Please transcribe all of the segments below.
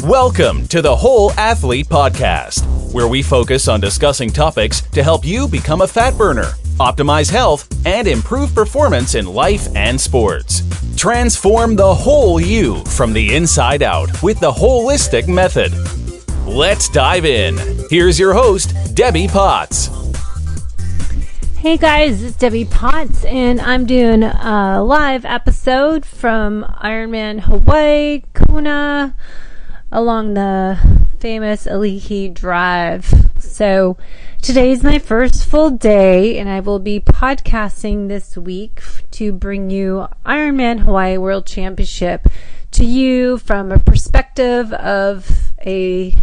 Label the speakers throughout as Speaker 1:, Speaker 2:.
Speaker 1: Welcome to the Whole Athlete Podcast, where we focus on discussing topics to help you become a fat burner, optimize health, and improve performance in life and sports. Transform the whole you from the inside out with the holistic method. Let's dive in. Here's your host, Debbie Potts.
Speaker 2: Hey guys, it's Debbie Potts, and I'm doing a live episode from Ironman Hawaii, Kona, along the famous Alihi Drive. So today's my first full day, and I will be podcasting this week to bring you Ironman Hawaii World Championship to you from a perspective of a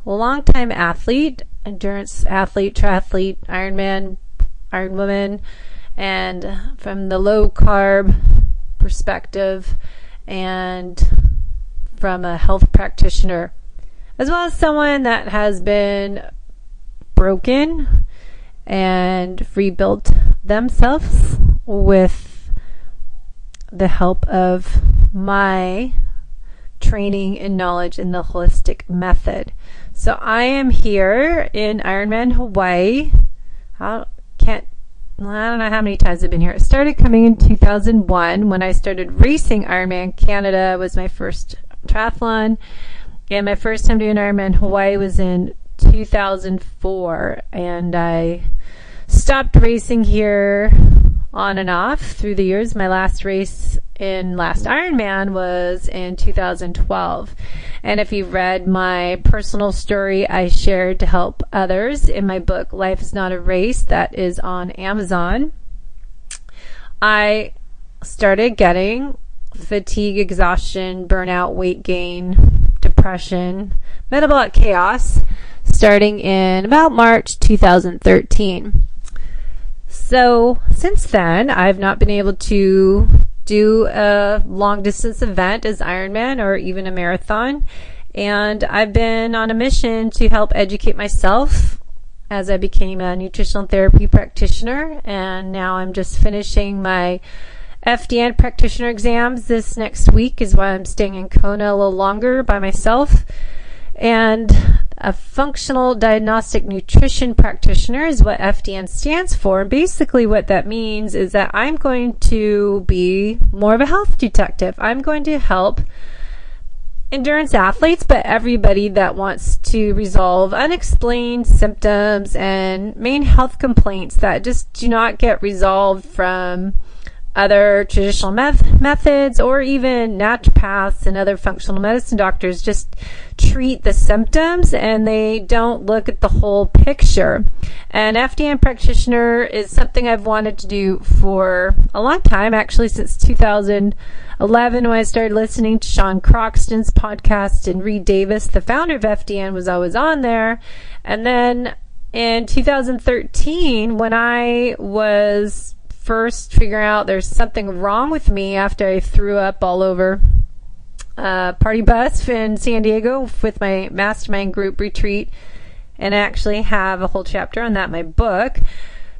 Speaker 2: longtime athlete, endurance athlete, triathlete, Ironman, Ironwoman, and from the low carb perspective, and from a health practitioner, as well as someone that has been broken and rebuilt themselves with the help of my training and knowledge in the holistic method. So I am here in Ironman Hawaii. I don't know how many times I've been here. It started coming in 2001 when I started racing Ironman Canada. Was my first triathlon, and my first time doing Ironman Hawaii was in 2004, and I stopped racing here on and off through the years. My last race in last Ironman was in 2012, and if you've read my personal story I shared to help others in my book Life is Not a Race, that is on Amazon, I started getting fatigue, exhaustion, burnout, weight gain, depression, metabolic chaos starting in about March 2013. So since then, I've not been able to do a long distance event as Ironman or even a marathon, and I've been on a mission to help educate myself as I became a nutritional therapy practitioner, and now I'm just finishing my FDN practitioner exams. This next week is why I'm staying in Kona a little longer by myself. And a functional diagnostic nutrition practitioner is what FDN stands for. And basically what that means is that I'm going to be more of a health detective. I'm going to help endurance athletes, but everybody that wants to resolve unexplained symptoms and main health complaints that just do not get resolved from other traditional methods, or even naturopaths and other functional medicine doctors just treat the symptoms and they don't look at the whole picture. And FDN practitioner is something I've wanted to do for a long time, actually since 2011 when I started listening to Sean Croxton's podcast, and Reed Davis, the founder of FDN, was always on there. And then in 2013, when I was first figuring out there's something wrong with me after I threw up all over a party bus in San Diego with my mastermind group retreat, and I actually have a whole chapter on that in my book,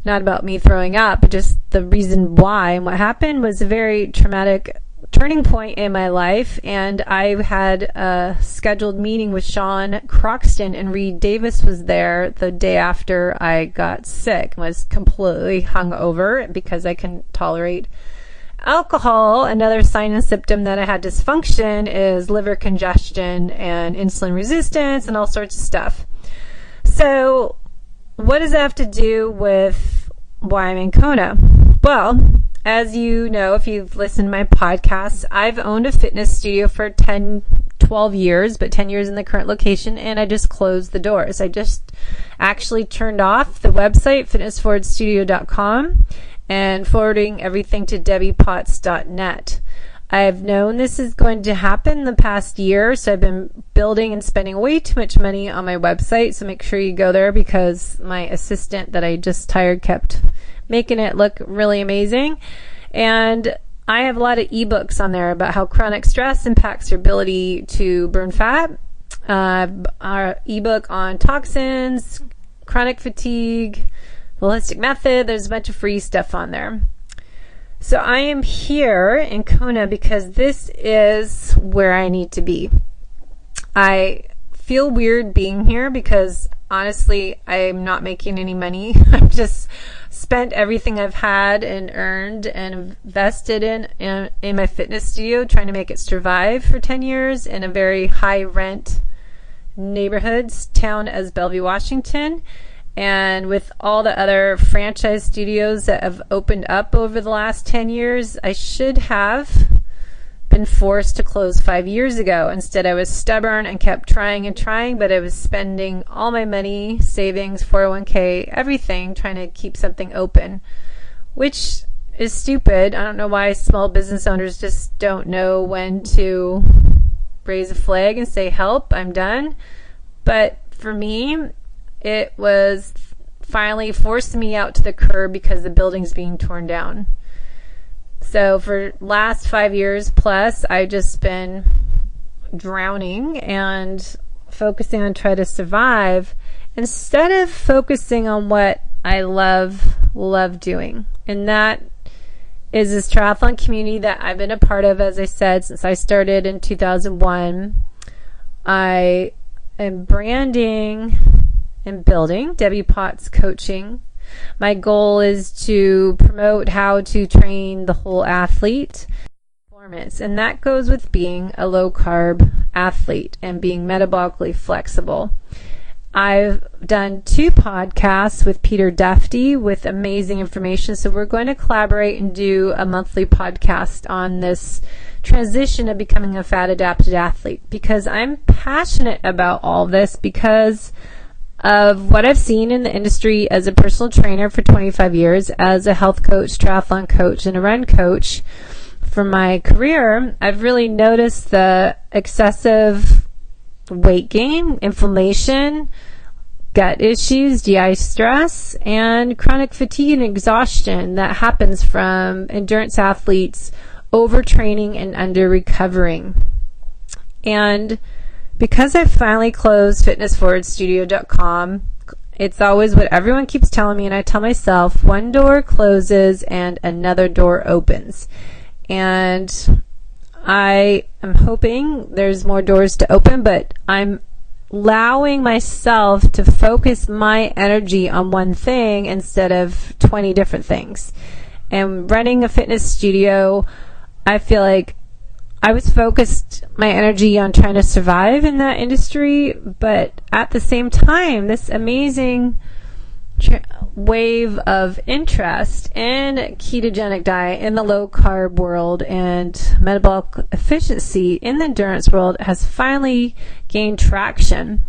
Speaker 2: not about me throwing up, but just the reason why. And what happened was a very traumatic turning point in my life, and I had a scheduled meeting with Sean Croxton, and Reed Davis was there the day after I got sick. I was completely hungover because I couldn't tolerate alcohol. Another sign and symptom that I had dysfunction is liver congestion and insulin resistance and all sorts of stuff. So what does that have to do with why I'm in Kona? Well, as you know, if you've listened to my podcasts, I've owned a fitness studio for 12 years, but 10 years in the current location, and I just closed the doors. I just actually turned off the website, fitnessforwardstudio.com, and forwarding everything to debbiepotts.net. I've known this is going to happen the past year, so I've been building and spending way too much money on my website, so make sure you go there because my assistant that I just hired kept making it look really amazing. And I have a lot of ebooks on there about how chronic stress impacts your ability to burn fat. Our ebook on toxins, chronic fatigue, holistic method. There's a bunch of free stuff on there. So I am here in Kona because this is where I need to be. I feel weird being here because honestly, I'm not making any money. I've just spent everything I've had and earned and invested in my fitness studio, trying to make it survive for 10 years in a very high rent neighborhoods town as Bellevue, Washington. And with all the other franchise studios that have opened up over the last 10 years, I should have been forced to close 5 years ago. Instead, I was stubborn and kept trying and trying, but I was spending all my money, savings, 401k, everything, trying to keep something open, which is stupid. I don't know why small business owners just don't know when to raise a flag and say, help, I'm done. But for me, it was finally forcing me out to the curb because the building's being torn down. So for last 5 years plus, I've just been drowning and focusing on trying to survive instead of focusing on what I love doing. And that is this triathlon community that I've been a part of, as I said, since I started in 2001. I am branding and building Debbie Potts Coaching. My goal is to promote how to train the whole athlete performance, and that goes with being a low-carb athlete and being metabolically flexible. I've done 2 podcasts with Peter Duffy with amazing information, so we're going to collaborate and do a monthly podcast on this transition of becoming a fat-adapted athlete, because I'm passionate about all this because of what I've seen in the industry as a personal trainer for 25 years, as a health coach, triathlon coach, and a run coach. For my career, I've really noticed the excessive weight gain, inflammation, gut issues, GI stress, and chronic fatigue and exhaustion that happens from endurance athletes overtraining and under-recovering. And because I've finally closed fitnessforwardstudio.com, it's always what everyone keeps telling me, and I tell myself, one door closes and another door opens. And I am hoping there's more doors to open, but I'm allowing myself to focus my energy on one thing instead of 20 different things. And running a fitness studio, I feel like I was focused my energy on trying to survive in that industry, but at the same time, this amazing wave of interest in ketogenic diet, in the low carb world, and metabolic efficiency in the endurance world has finally gained traction.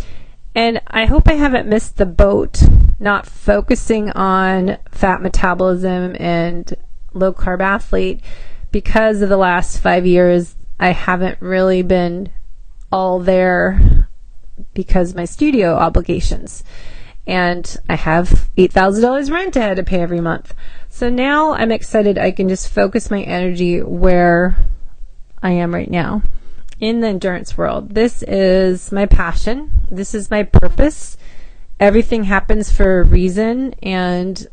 Speaker 2: And I hope I haven't missed the boat not focusing on fat metabolism and low carb athlete, because of the last 5 years I haven't really been all there because of my studio obligations. And I have $8,000 rent I had to pay every month. So now I'm excited I can just focus my energy where I am right now in the endurance world. This is my passion. This is my purpose. Everything happens for a reason, and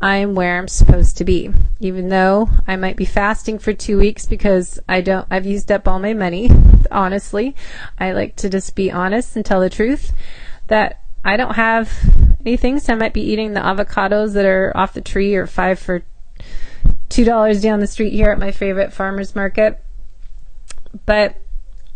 Speaker 2: I'm where I'm supposed to be. Even though I might be fasting for 2 weeks because I've used up all my money. Honestly, I like to just be honest and tell the truth that I don't have anything, so I might be eating the avocados that are off the tree or 5 for $2 down the street here at my favorite farmer's market. But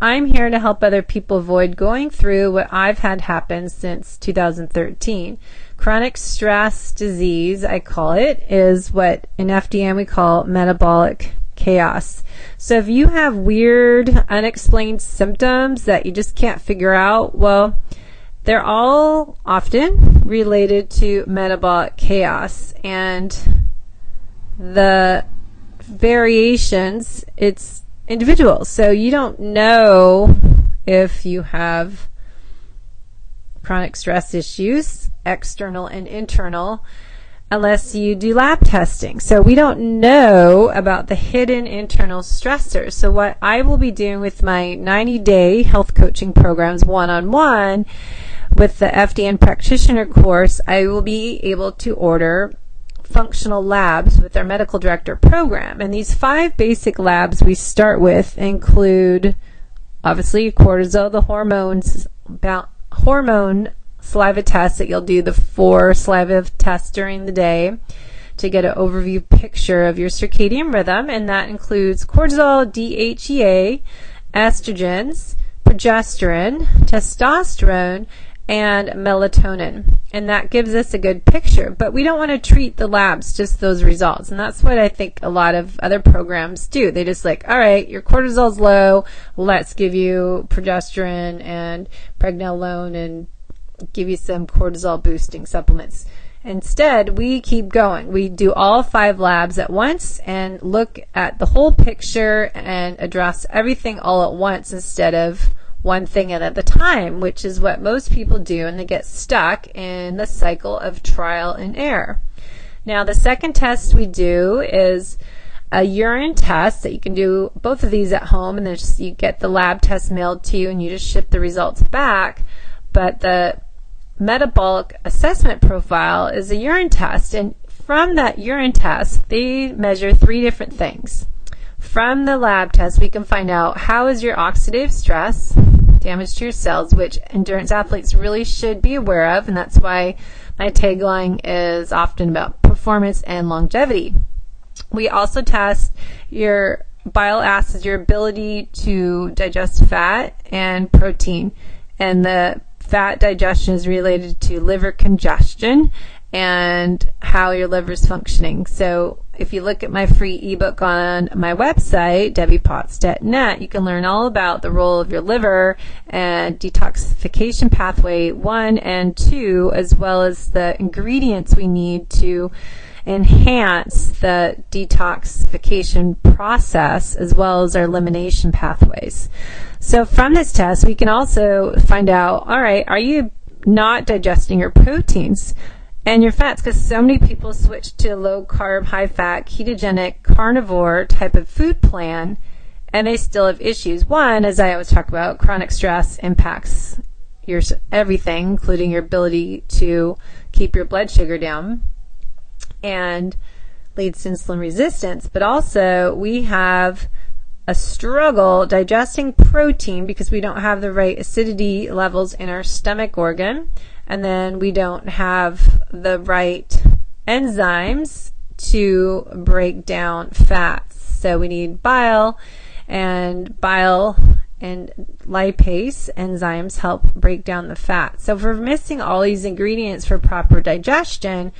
Speaker 2: I'm here to help other people avoid going through what I've had happen since 2013. Chronic stress disease, I call it, is what in FDN we call metabolic chaos. So if you have weird, unexplained symptoms that you just can't figure out, well, they're all often related to metabolic chaos, and the variations, it's individual. So you don't know if you have chronic stress issues, external and internal, unless you do lab testing. So we don't know about the hidden internal stressors. So what I will be doing with my 90-day health coaching programs one-on-one with the FDN practitioner course, I will be able to order functional labs with our medical director program. And these 5 basic labs we start with include obviously cortisol, the hormone saliva test that you'll do the 4 saliva tests during the day to get an overview picture of your circadian rhythm, and that includes cortisol, DHEA, estrogens, progesterone, testosterone, and melatonin. And that gives us a good picture. But we don't want to treat the labs, just those results. And that's what I think a lot of other programs do. They just like, all right, your cortisol's low, let's give you progesterone and pregnenolone and give you some cortisol boosting supplements. Instead, we keep going. We do all 5 labs at once and look at the whole picture and address everything all at once instead of one thing at a time, which is what most people do, and they get stuck in the cycle of trial and error. Now, the second test we do is a urine test that you can do both of these at home, and then you get the lab test mailed to you and you just ship the results back. But the metabolic assessment profile is a urine test, and from that urine test, they measure 3 different things. From the lab test, we can find out how is your oxidative stress, damage to your cells, which endurance athletes really should be aware of, and that's why my tagline is often about performance and longevity. We also test your bile acids, your ability to digest fat and protein, and the fat digestion is related to liver congestion and how your liver is functioning. So if you look at my free ebook on my website, debbiepotts.net, you can learn all about the role of your liver and detoxification pathway 1 and 2, as well as the ingredients we need to enhance the detoxification process, as well as our elimination pathways. So from this test, we can also find out, all right, are you not digesting your proteins and your fats? Because so many people switch to a low-carb, high-fat, ketogenic, carnivore type of food plan, and they still have issues. One, as I always talk about, chronic stress impacts your everything, including your ability to keep your blood sugar down, and leads to insulin resistance. But also, we have a struggle digesting protein because we don't have the right acidity levels in our stomach organ, and then we don't have the right enzymes to break down fats. So we need bile and lipase enzymes help break down the fat. So if we're missing all these ingredients for proper digestion,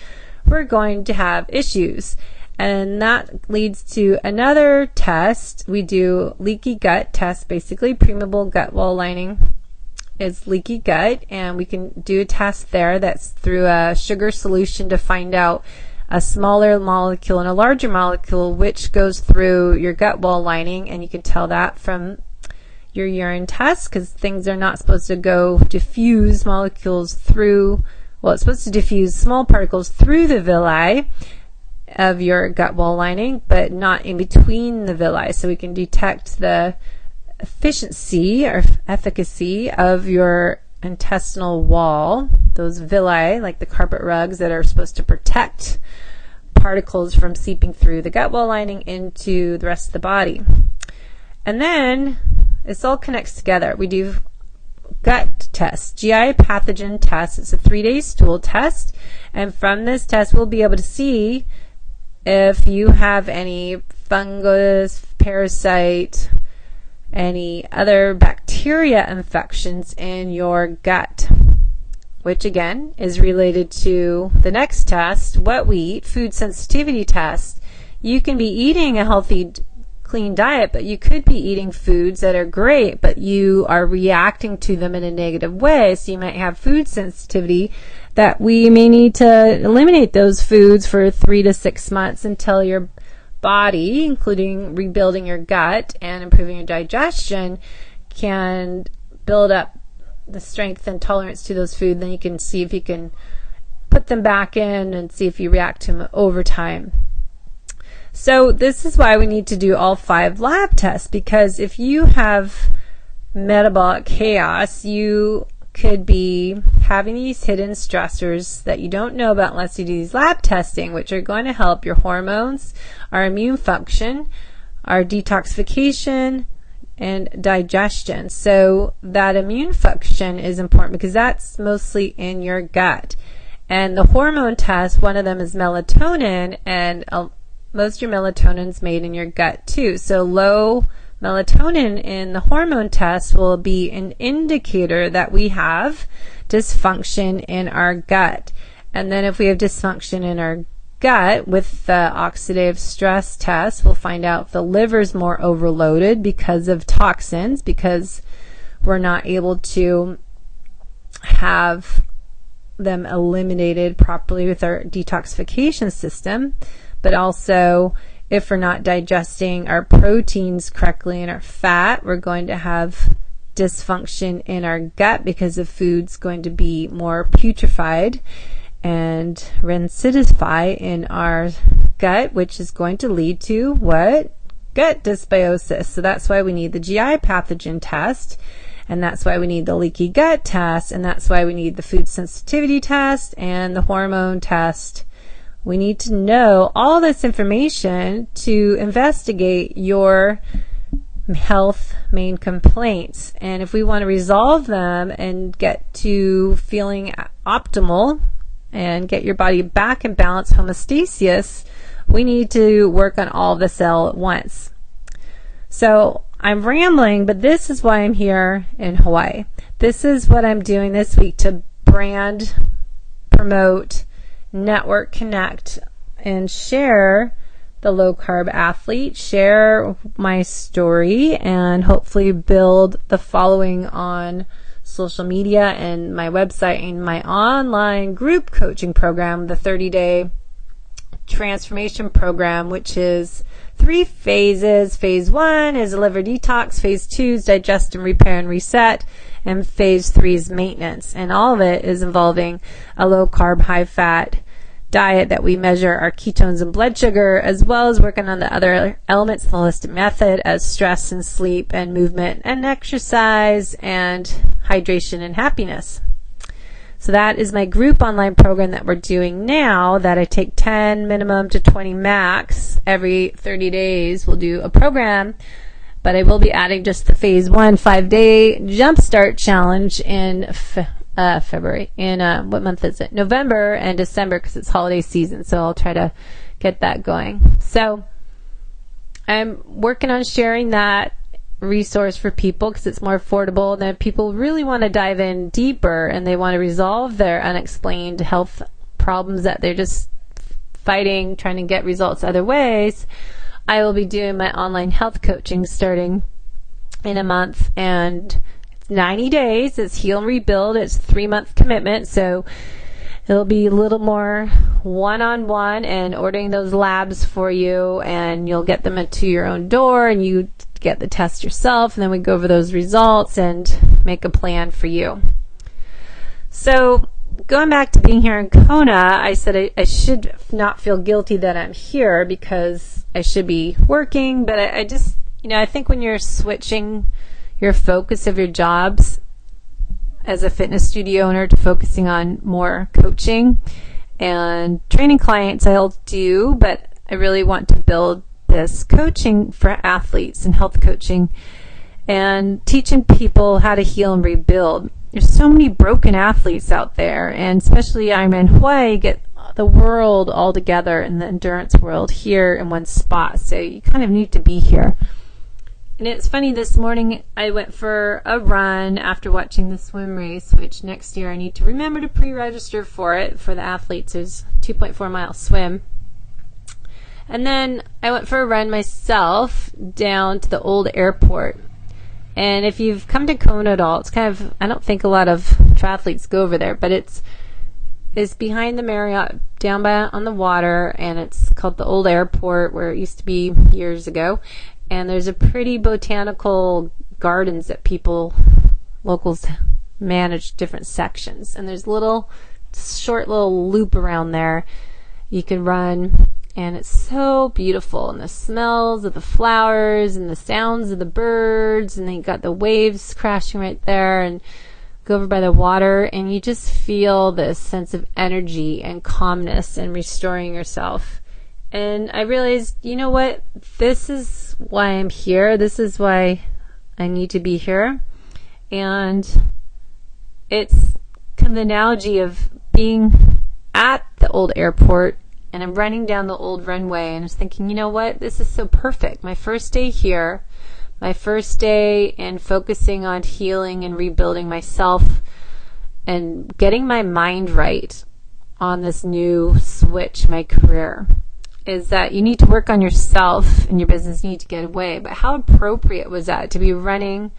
Speaker 2: we're going to have issues. And that leads to another test. We do leaky gut test, basically permeable gut wall lining is leaky gut, and we can do a test there that's through a sugar solution to find out a smaller molecule and a larger molecule which goes through your gut wall lining, and you can tell that from your urine test, because things are not supposed to go diffuse molecules through, well, it's supposed to diffuse small particles through the villi of your gut wall lining, but not in between the villi. So we can detect the efficiency or efficacy of your intestinal wall, those villi, like the carpet rugs that are supposed to protect particles from seeping through the gut wall lining into the rest of the body. And then this all connects together. We do gut test, GI pathogen test. It's a 3-day stool test, and from this test we'll be able to see if you have any fungus, parasite, any other bacteria infections in your gut, which again is related to the next test, what we eat, food sensitivity test. You can be eating a healthy, clean diet, but you could be eating foods that are great, but you are reacting to them in a negative way. So you might have food sensitivity that we may need to eliminate those foods for 3 to 6 months until your body, including rebuilding your gut and improving your digestion, can build up the strength and tolerance to those foods. Then you can see if you can put them back in and see if you react to them over time. So this is why we need to do all 5 lab tests, because if you have metabolic chaos, you could be having these hidden stressors that you don't know about unless you do these lab testing, which are going to help your hormones, our immune function, our detoxification, and digestion. So that immune function is important because that's mostly in your gut. And the hormone test, one of them is melatonin, and most of your melatonin is made in your gut too. So low melatonin in the hormone test will be an indicator that we have dysfunction in our gut. And then if we have dysfunction in our gut with the oxidative stress test, we'll find out if the liver's more overloaded because of toxins, because we're not able to have them eliminated properly with our detoxification system, but also if we're not digesting our proteins correctly and our fat, we're going to have dysfunction in our gut because the food's going to be more putrefied and rancidify in our gut, which is going to lead to what? Gut dysbiosis. So that's why we need the GI pathogen test, and that's why we need the leaky gut test, and that's why we need the food sensitivity test and the hormone test. We need to know all this information to investigate your health main complaints. And if we want to resolve them and get to feeling optimal and get your body back in balance, homeostasis, we need to work on all of this all at once. So I'm rambling, but this is why I'm here in Hawaii. This is what I'm doing this week to brand, promote, network, connect, and share the low carb athlete, share my story, and hopefully build the following on social media and my website and my online group coaching program, the 30-day transformation program, which is 3 phases. Phase 1 is a liver detox, phase 2 is digest and repair and reset, and phase 3 is maintenance. And all of it is involving a low carb, high fat diet that we measure our ketones and blood sugar, as well as working on the other elements of the holistic method as stress and sleep and movement and exercise and hydration and happiness. So that is my group online program that we're doing now, that I take 10 minimum to 20 max every 30 days. We'll do a program, but I will be adding just the phase 1 5-day jumpstart challenge in February. In what month is it? November and December, because it's holiday season. So I'll try to get that going. So I'm working on sharing that resource for people because it's more affordable, and then people really want to dive in deeper and they want to resolve their unexplained health problems that they're just fighting, trying to get results other ways. I will be doing my online health coaching starting in a month, and 90 days. It's heal and rebuild. It's a 3-month commitment, so it'll be a little more one-on-one and ordering those labs for you, and you'll get them to your own door, and you get the test yourself, and then we go over those results and make a plan for you. So going back to being here in Kona, I said I should not feel guilty that I'm here because I should be working, but I just, I think when you're switching your focus of your jobs as a fitness studio owner to focusing on more coaching and training clients, I'll do, but I really want to build this coaching for athletes and health coaching and teaching people how to heal and rebuild. There's so many broken athletes out there, and especially Ironman Hawaii get the world all together in the endurance world here in one spot, so you kind of need to be here. And it's funny, this morning I went for a run after watching the swim race, which next year I need to remember to pre-register for it for the athletes. There's 2.4 mile swim. And then I went for a run myself down to the old airport. And if you've come to Kona at all, it's kind of, I don't think a lot of triathletes go over there, but it's behind the Marriott down by on the water, and it's called the old airport where it used to be years ago. And there's a pretty botanical gardens that locals manage different sections. And there's short little loop around there you can run, and it's so beautiful. And the smells of the flowers and the sounds of the birds, and then you got the waves crashing right there, and go over by the water, and you just feel this sense of energy and calmness and restoring yourself. And I realized, you know what? This is why I'm here. This is why I need to be here. And it's kind of the analogy of being at the old airport, and I'm running down the old runway, and I was thinking, you know what? This is so perfect. My first day here, my first day in focusing on healing and rebuilding myself and getting my mind right on this new switch, my career, is that you need to work on yourself and your business need to get away. But how appropriate was that to be running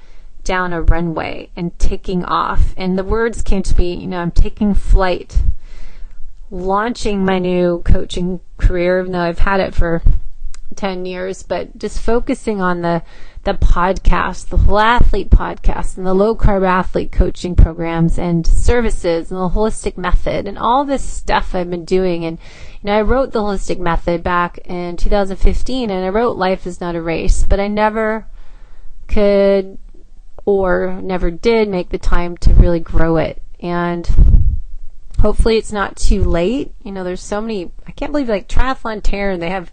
Speaker 2: down a runway and taking off? And the words came to me, I'm taking flight, launching my new coaching career, even though I've had it for 10 years, but just focusing on the podcast, the whole athlete podcast, and the low carb athlete coaching programs and services and the holistic method and all this stuff I've been doing. And I wrote the holistic method back in 2015, and I wrote Life is Not a Race, but I never could or never did make the time to really grow it. And hopefully it's not too late. There's so many, I can't believe, like Triathlon Terran, they have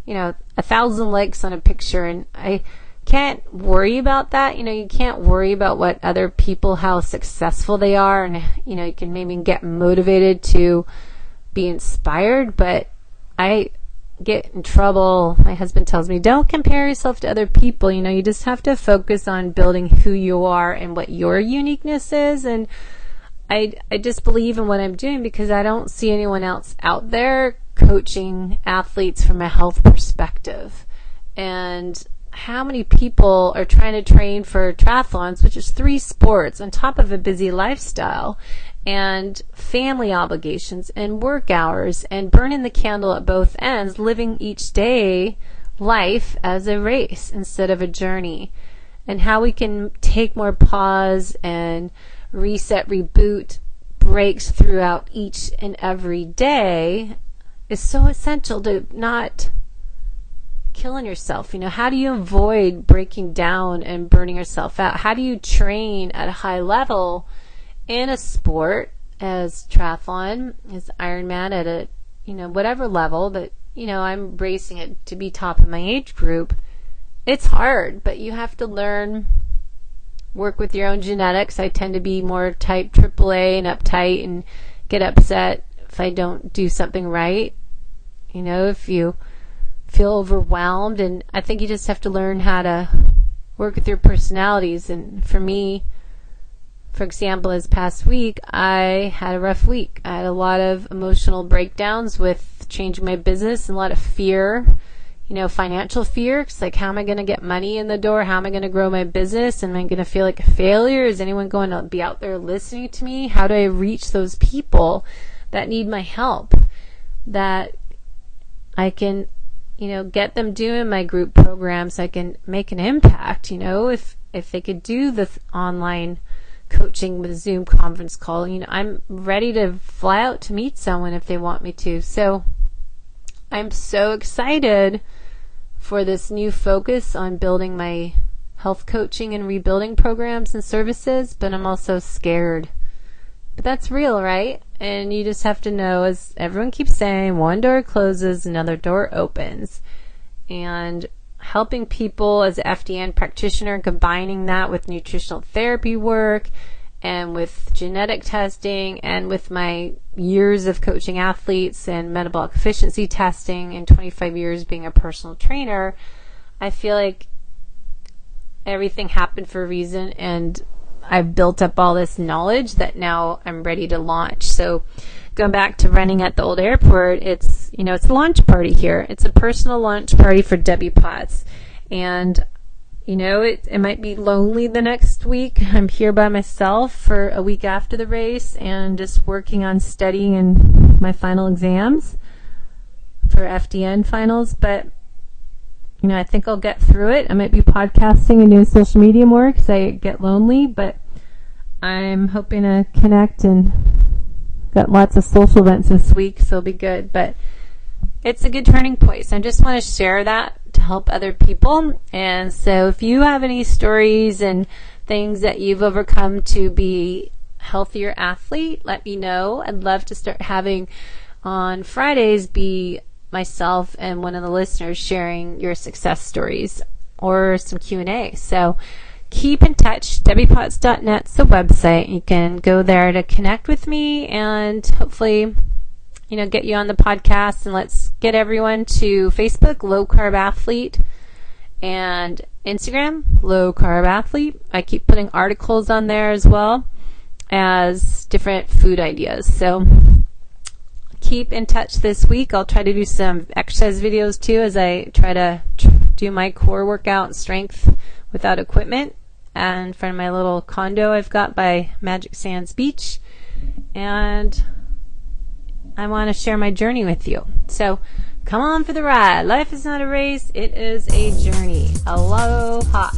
Speaker 2: 1,000 likes on a picture, and I can't worry about that. You can't worry about what other people, how successful they are, and you can maybe get motivated to be inspired, but I get in trouble. My husband tells me, don't compare yourself to other people. You just have to focus on building who you are and what your uniqueness is. And I just believe in what I'm doing because I don't see anyone else out there coaching athletes from a health perspective. And how many people are trying to train for triathlons, which is 3 sports on top of a busy lifestyle and family obligations and work hours and burning the candle at both ends, living each day life as a race instead of a journey. And how we can take more pause and reset, reboot breaks throughout each and every day is so essential to not killing yourself. How do you avoid breaking down and burning yourself out? How do you train at a high level in a sport as triathlon, as Ironman at a, whatever level that, I'm racing it to be top of my age group? It's hard, but you have to learn, work with your own genetics. I tend to be more type AAA and uptight and get upset if I don't do something right. If you feel overwhelmed, and I think you just have to learn how to work with your personalities. And for me, for example, this past week, I had a rough week. I had a lot of emotional breakdowns with changing my business and a lot of fear, financial fear. It's like, how am I going to get money in the door? How am I going to grow my business? Am I going to feel like a failure? Is anyone going to be out there listening to me? How do I reach those people that need my help, that I can get them doing my group programs? So I can make an impact. If they could do the online coaching with a Zoom conference call, I'm ready to fly out to meet someone if they want me to. So I'm so excited for this new focus on building my health coaching and rebuilding programs and services, but I'm also scared. But that's real, right? And you just have to know, as everyone keeps saying, one door closes, another door opens. And helping people as an FDN practitioner, combining that with nutritional therapy work and with genetic testing and with my years of coaching athletes and metabolic efficiency testing and 25 years being a personal trainer, I feel like everything happened for a reason, and I've built up all this knowledge that now I'm ready to launch. So going back to running at the old airport, it's a launch party here. It's a personal launch party for Debbie Potts. And, it might be lonely the next week. I'm here by myself for a week after the race and just working on studying and my final exams for FDN finals. But, I think I'll get through it. I might be podcasting and doing social media more because I get lonely, but I'm hoping to connect and got lots of social events this week, so it'll be good. But it's a good turning point. So I just want to share that to help other people. And so if you have any stories and things that you've overcome to be a healthier athlete, let me know. I'd love to start having on Fridays be myself and one of the listeners sharing your success stories or some Q&A. So keep in touch. DebbiePotts.net's the website. You can go there to connect with me and hopefully, get you on the podcast. And let's get everyone to Facebook, Low Carb Athlete, and Instagram, Low Carb Athlete. I keep putting articles on there as well as different food ideas. So keep in touch this week. I'll try to do some exercise videos too as I try to do my core workout and strength without equipment in front of my little condo I've got by Magic Sands Beach. And I want to share my journey with you. So come on for the ride. Life is not a race. It is a journey. Aloha.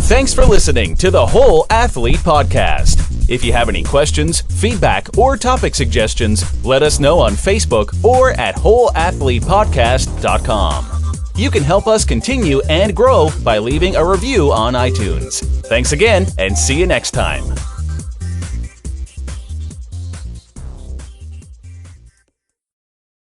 Speaker 1: Thanks for listening to the Whole Athlete Podcast. If you have any questions, feedback, or topic suggestions, let us know on Facebook or at wholeathletepodcast.com. You can help us continue and grow by leaving a review on iTunes. Thanks again, and see you next time.